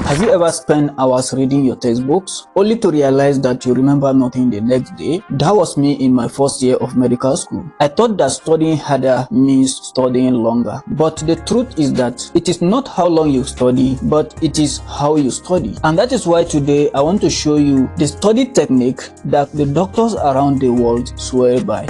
Have you ever spent hours reading your textbooks only to realize that you remember nothing the next day? That was me in my first year of medical school. I thought that studying harder means studying longer. But the truth is that it is not how long you study, but it is how you study. And that is why today I want to show you the study technique that the doctors around the world swear by.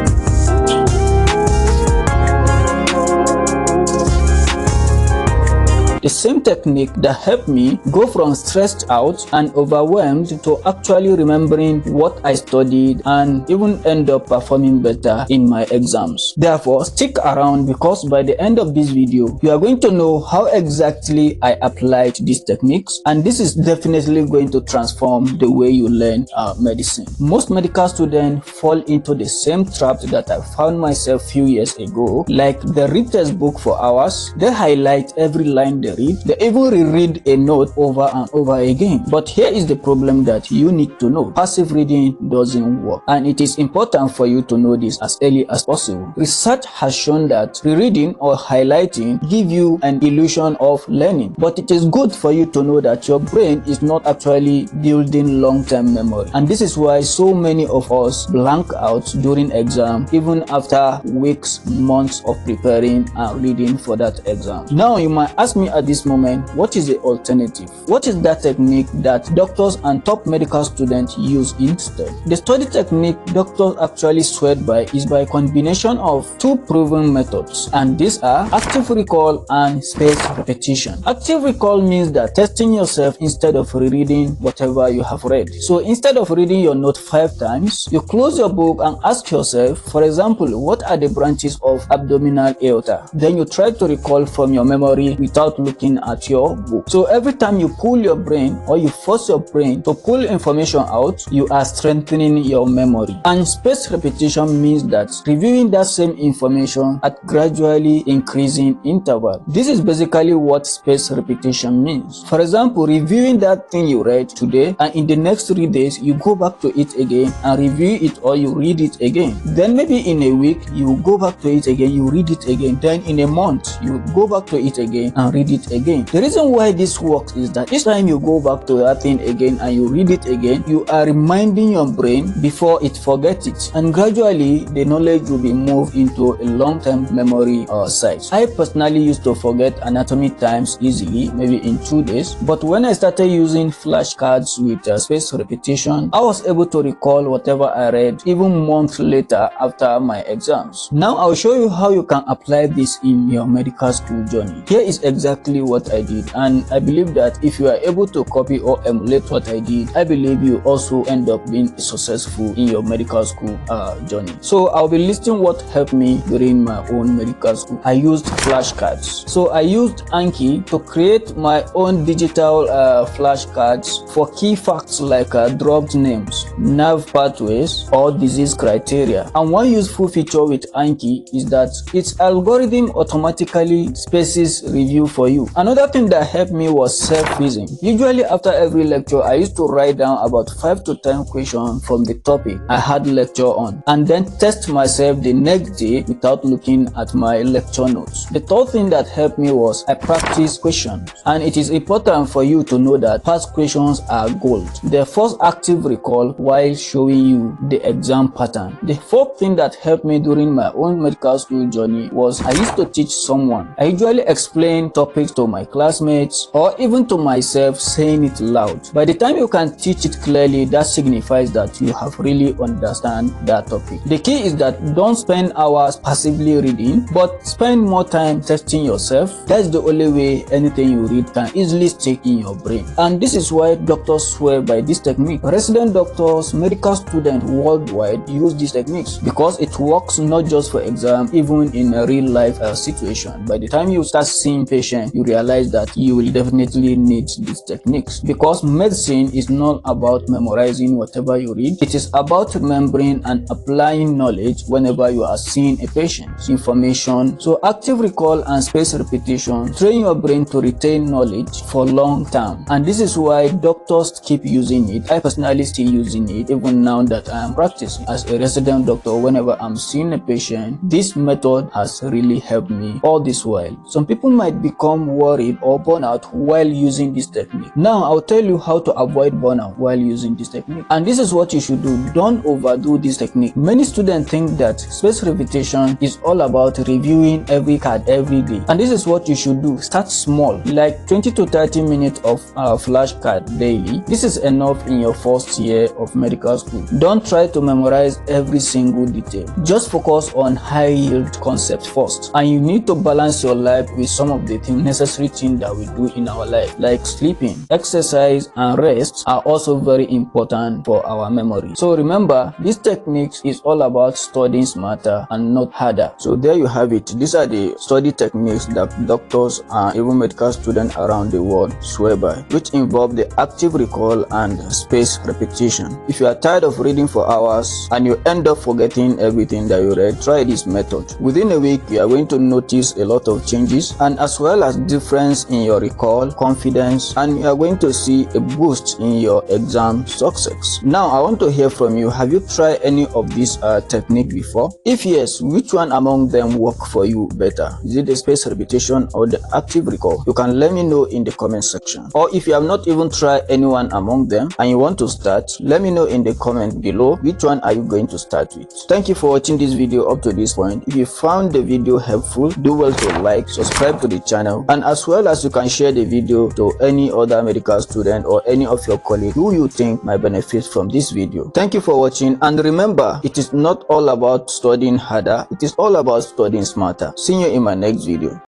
The same technique that helped me go from stressed out and overwhelmed to actually remembering what I studied and even end up performing better in my exams. Therefore, stick around because by the end of this video, you are going to know how exactly I applied these techniques, and this is definitely going to transform the way you learn medicine. Most medical students fall into the same trap that I found myself a few years ago. Like, they read textbook for hours, they highlight every line they read, they even reread a note over and over again. But here is the problem that you need to know. Passive reading doesn't work, and it is important for you to know this as early as possible. Research has shown that rereading or highlighting give you an illusion of learning, but it is good for you to know that your brain is not actually building long-term memory. And this is why so many of us blank out during exam, even after weeks, months of preparing and reading for that exam. Now you might ask me at this moment, what is the alternative? What is that technique that doctors and top medical students use instead? The study technique doctors actually swear by is by combination of two proven methods, and these are active recall and spaced repetition. Active recall means that testing yourself instead of rereading whatever you have read. So instead of reading your note 5 times, you close your book and ask yourself, for example, what are the branches of abdominal aorta? Then you try to recall from your memory without looking at your book. So every time you pull your brain or you force your brain to pull information out, you are strengthening your memory. And spaced repetition means that reviewing that same information at gradually increasing interval. This is basically what spaced repetition means. For example, reviewing that thing you read today, and in the next 3 days you go back to it again and review it, or you read it again. Then maybe in a week you go back to it again, you read it again. Then in a month you go back to it again and read it again. The reason why this works is that each time you go back to that thing again and you read it again, you are reminding your brain before it forgets it, and gradually the knowledge will be moved into a long-term memory site. I personally used to forget anatomy times easily, maybe in 2 days, but when I started using flashcards with spaced repetition, I was able to recall whatever I read even months later after my exams. Now I'll show you how you can apply this in your medical school journey. Here is exactly what I did, and I believe that if you are able to copy or emulate what I did, I believe you also end up being successful in your medical school journey. So I'll be listing what helped me during my own medical school. I used flashcards. So I used Anki to create my own digital flashcards for key facts like drug names, nerve pathways, or disease criteria. And one useful feature with Anki is that its algorithm automatically spaces review for you. Another thing that helped me was self-quizzing. Usually after every lecture, I used to write down about 5 to 10 questions from the topic I had lecture on, and then test myself the next day without looking at my lecture notes. The third thing that helped me was I practice questions, and it is important for you to know that past questions are gold. They force active recall while showing you the exam pattern. The fourth thing that helped me during my own medical school journey was I used to teach someone. I usually explain topics to my classmates or even to myself, saying it loud. By the time you can teach it clearly, that signifies that you have really understand that topic. The key is that don't spend hours passively reading, but spend more time testing yourself. That's the only way anything you read can easily stick in your brain. And this is why doctors swear by this technique. Resident doctors, medical students worldwide use these techniques because it works not just for exam, even in a real life situation. By the time you start seeing patients, you realize that you will definitely need these techniques, because medicine is not about memorizing whatever you read. It is about remembering and applying knowledge whenever you are seeing a patient's information. So active recall and spaced repetition train your brain to retain knowledge for long term, and this is why doctors keep using it. I personally still using it even now that I am practicing as a resident doctor. Whenever I'm seeing a patient, this method has really helped me all this while. Some people might become become worried or burnout while using this technique. Now I'll tell you how to avoid burnout while using this technique, and this is what you should do. Don't overdo this technique. Many students think that spaced repetition is all about reviewing every card every day, and this is what you should do. Start small, like 20 to 30 minutes of flashcard daily. This is enough in your first year of medical school. Don't try to memorize every single detail. Just focus on high yield concepts first, and you need to balance your life with some of the necessary things that we do in our life, like sleeping, exercise, and rest are also very important for our memory. So remember, this technique is all about studying smarter and not harder. So there you have it. These are the study techniques that doctors and even medical students around the world swear by, which involve the active recall and spaced repetition. If you are tired of reading for hours and you end up forgetting everything that you read, try this method. Within a week, you are going to notice a lot of changes, and as well as difference in your recall, confidence, and you are going to see a boost in your exam success. Now I want to hear from you. Have you tried any of these technique before? If yes, which one among them work for you better? Is it the spaced repetition or the active recall? You can let me know in the comment section. Or if you have not even tried anyone among them and you want to start, let me know in the comment below which one are you going to start with. Thank you for watching this video up to this point. If you found the video helpful, do well to like, subscribe to the channel, and as well as you can share the video to any other medical student or any of your colleagues who you think might benefit from this video. Thank you for watching, and remember, it is not all about studying harder, it is all about studying smarter. See you in my next video.